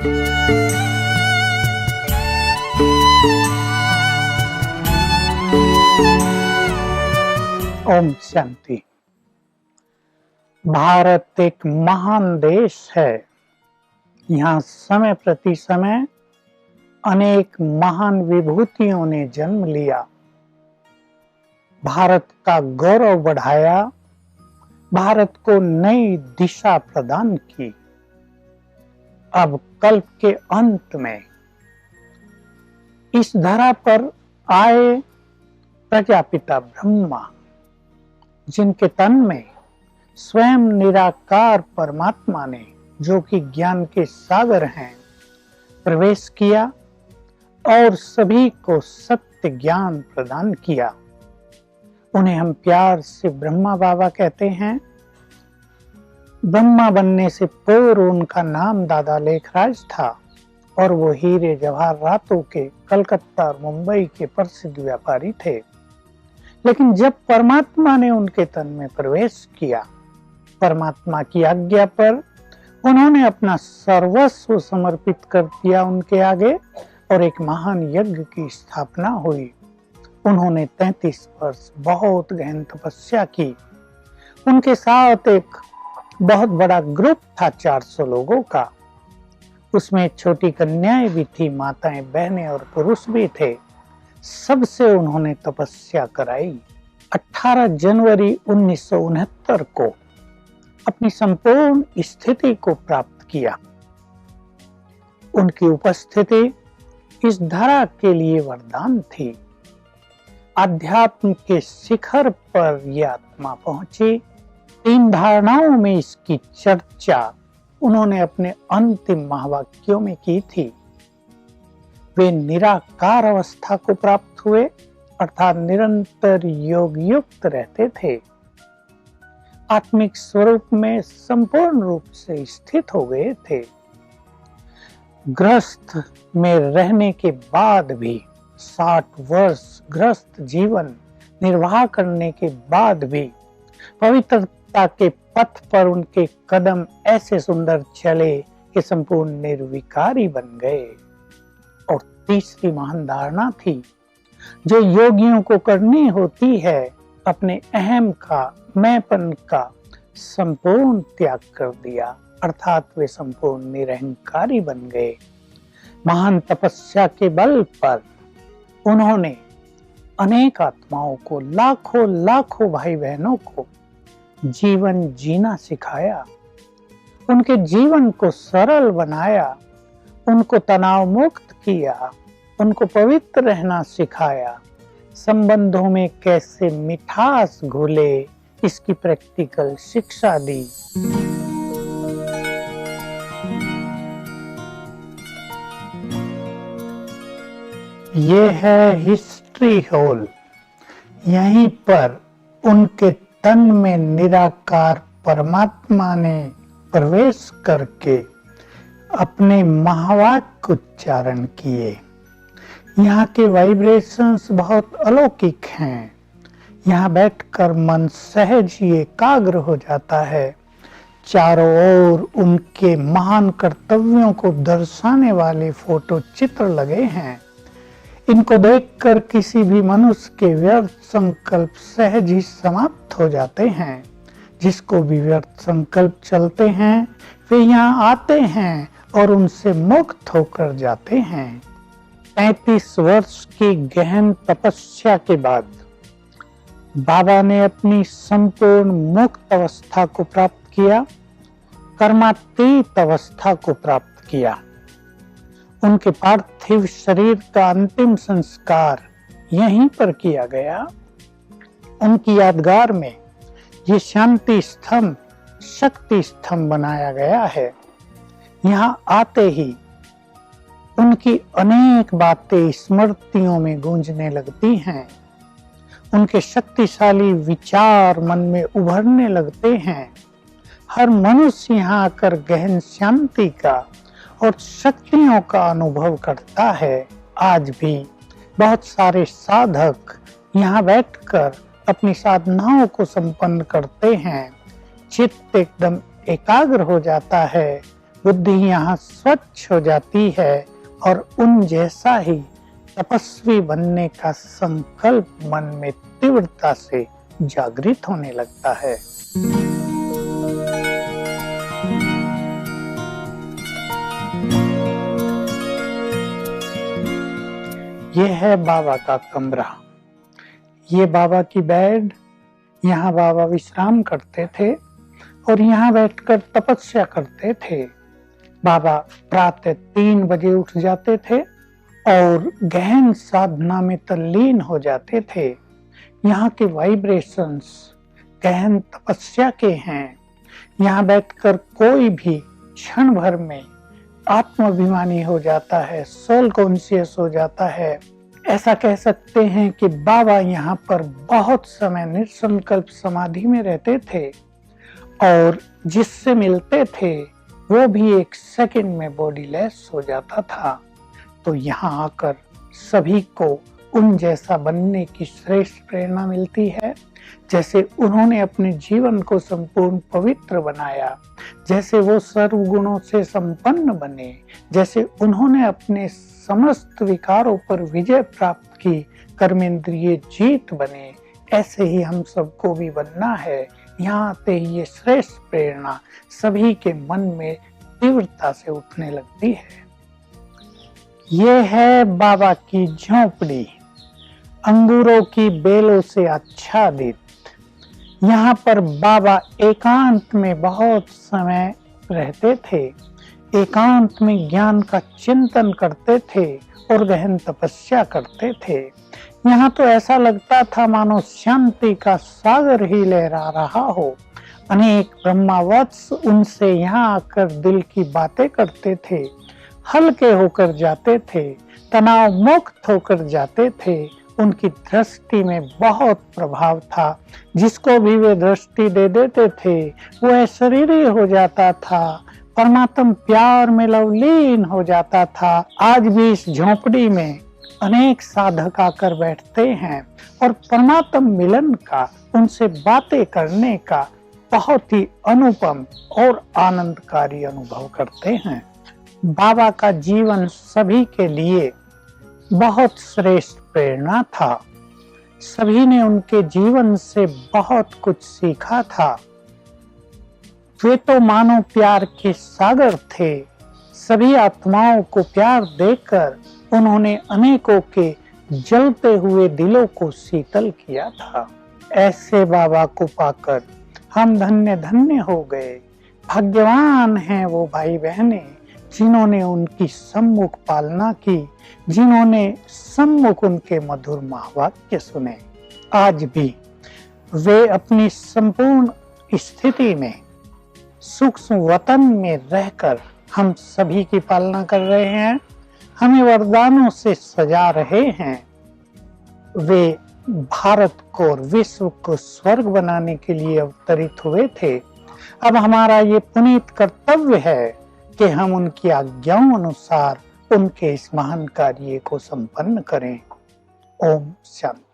ओम शांति। भारत एक महान देश है। यहाँ समय प्रति समय अनेक महान विभूतियों ने जन्म लिया, भारत का गौरव बढ़ाया, भारत को नई दिशा प्रदान की। अब कल्प के अंत में इस धरा पर आए प्रजापिता ब्रह्मा, जिनके तन में स्वयं निराकार परमात्मा ने, जो कि ज्ञान के सागर हैं, प्रवेश किया और सभी को सत्य ज्ञान प्रदान किया। उन्हें हम प्यार से ब्रह्मा बाबा कहते हैं। ब्रह्मा बनने से पूर्व उनका नाम दादा लेखराज था और वो हीरे जवाहरातों के कलकत्ता और मुंबई के प्रसिद्ध व्यापारी थे। लेकिन जब परमात्मा ने उनके तन में प्रवेश किया, परमात्मा की आज्ञा पर उन्होंने अपना सर्वस्व समर्पित कर दिया उनके आगे और एक महान यज्ञ की स्थापना हुई। उन्होंने 33 वर्ष बहुत गहन तपस्या की। उनके साथ एक बहुत बड़ा ग्रुप था 400 लोगों का। उसमें छोटी कन्याएं भी थी, माताएं, बहनें और पुरुष भी थे। सबसे उन्होंने तपस्या कराई। 18 जनवरी 1969 को अपनी संपूर्ण स्थिति को प्राप्त किया। उनकी उपस्थिति इस धरा के लिए वरदान थी। अध्यात्म के शिखर पर यह आत्मा पहुंची। 3 धारणाओं में इसकी चर्चा उन्होंने अपने अंतिम महावाक्यों में की थी। वे निराकार अवस्था को प्राप्त हुए, अर्थात निरंतर योग युक्त रहते थे। आत्मिक स्वरूप में संपूर्ण रूप से स्थित हो गए थे। गृहस्थ में रहने के बाद भी 60 वर्ष गृहस्थ जीवन निर्वाह करने के बाद भी पवित्रता के पथ पर उनके कदम ऐसे सुंदर चले कि संपूर्ण निर्विकारी बन गए। और तीसरी महान धारणा थी जो योगियों को करनी होती है, अपने अहम का, मैंपन का संपूर्ण त्याग कर दिया, अर्थात वे संपूर्ण निरहंकारी बन गए। महान तपस्या के बल पर उन्होंने अनेक आत्माओं को, लाखों लाखों भाई बहनों को जीवन जीना सिखाया, उनके जीवन को सरल बनाया, उनको तनाव मुक्त किया, उनको पवित्र रहना सिखाया, संबंधों में कैसे मिठास घुले इसकी प्रैक्टिकल शिक्षा दी। ये है हिस्ट्री हॉल। यहीं पर उनके तन में निराकार परमात्मा ने प्रवेश करके अपने महावाक्य उच्चारण किए। यहाँ के वाइब्रेशंस बहुत अलौकिक हैं। यहाँ बैठकर मन सहज ही एकाग्र हो जाता है। चारों ओर उनके महान कर्तव्यों को दर्शाने वाले फोटो चित्र लगे हैं। इनको देखकर किसी भी मनुष्य के व्यर्थ संकल्प सहज ही समाप्त हो जाते हैं। जिसको भी व्यर्थ संकल्प चलते हैं वे यहाँ आते हैं और उनसे मुक्त होकर जाते हैं। 35 वर्ष की गहन तपस्या के बाद बाबा ने अपनी संपूर्ण मुक्त अवस्था को प्राप्त किया, कर्मातीत अवस्था को प्राप्त किया। उनके पार्थिव शरीर का अंतिम संस्कार यहीं पर किया गया। उनकी यादगार में ये शांति स्तंभ, शक्ति स्तंभ बनाया गया है। यहाँ आते ही उनकी अनेक बातें स्मृतियों में गूंजने लगती हैं। उनके शक्तिशाली विचार मन में उभरने लगते हैं। हर मनुष्य यहाँ आकर गहन शांति का और शक्तियों का अनुभव करता है। आज भी बहुत सारे साधक यहाँ बैठकर अपनी साधनाओं को संपन्न करते हैं। चित्त एकदम एकाग्र हो जाता है, बुद्धि यहाँ स्वच्छ हो जाती है और उन जैसा ही तपस्वी बनने का संकल्प मन में तीव्रता से जागृत होने लगता है। यह है बाबा का कमरा, ये बाबा की बेड। यहाँ बाबा विश्राम करते थे और यहाँ बैठकर तपस्या करते थे। बाबा प्रातः 3 बजे उठ जाते थे और गहन साधना में तल्लीन हो जाते थे। यहाँ के वाइब्रेशंस गहन तपस्या के हैं। यहाँ बैठकर कोई भी क्षण भर में आत्माभिमानी हो जाता है, सोल कॉन्शियस हो जाता है। ऐसा कह सकते हैं कि बाबा यहाँ पर बहुत समय निसंकल्प समाधि में रहते थे और जिससे मिलते थे वो भी 1 सेकंड में बॉडीलेस हो जाता था। तो यहाँ आकर सभी को उन जैसा बनने की श्रेष्ठ प्रेरणा मिलती है, जैसे उन्होंने अपने जीवन को संपूर्ण पवित्र बनाया, जैसे वो सर्व गुणों से संपन्न बने, जैसे उन्होंने अपने समस्त विकारों पर विजय प्राप्त की, कर्मेंद्रिय जीत बने, ऐसे ही हम सबको भी बनना है। यहाँ आते ही ये श्रेष्ठ प्रेरणा सभी के मन में तीव्रता से उठने लगती है। ये है बाबा की झोपड़ी, अंगूरों की बेलों से आच्छादित। यहाँ पर बाबा एकांत में बहुत समय रहते थे, एकांत में ज्ञान का चिंतन करते थे और गहन तपस्या करते थे। यहाँ तो ऐसा लगता था मानो शांति का सागर ही लहरा रहा हो। अनेक ब्रह्मावत्स उनसे यहाँ आकर दिल की बातें करते थे, हल्के होकर जाते थे, तनाव मुक्त होकर जाते थे। उनकी दृष्टि में बहुत प्रभाव था, जिसको भी वे दृष्टि दे देते थे वो शरीरी हो जाता था, परमात्म प्यार में लवलीन हो जाता था। आज भी इस झोपड़ी में अनेक साधक आकर बैठते हैं और परमात्म मिलन का, उनसे बातें करने का बहुत ही अनुपम और आनंदकारी अनुभव करते हैं। बाबा का जीवन सभी के लिए बहुत श्रेष्ठ प्रेरणा था। सभी ने उनके जीवन से बहुत कुछ सीखा था। वे तो मानो प्यार के सागर थे। सभी आत्माओं को प्यार देकर उन्होंने अनेकों के जलते हुए दिलों को शीतल किया था। ऐसे बाबा को पाकर हम धन्य धन्य हो गए। भाग्यवान हैं वो भाई बहनें जिन्होंने उनकी सम्मुख पालना की, जिन्होंने सम्मुख उनके मधुर महावाक्य सुने। आज भी वे अपनी संपूर्ण स्थिति में सूक्ष्म वतन में रहकर हम सभी की पालना कर रहे हैं, हमें वरदानों से सजा रहे हैं। वे भारत को और विश्व को स्वर्ग बनाने के लिए अवतरित हुए थे। अब हमारा ये पुनीत कर्तव्य है कि हम उनकी आज्ञाओं अनुसार उनके इस महान कार्य को संपन्न करें। ओम शांति।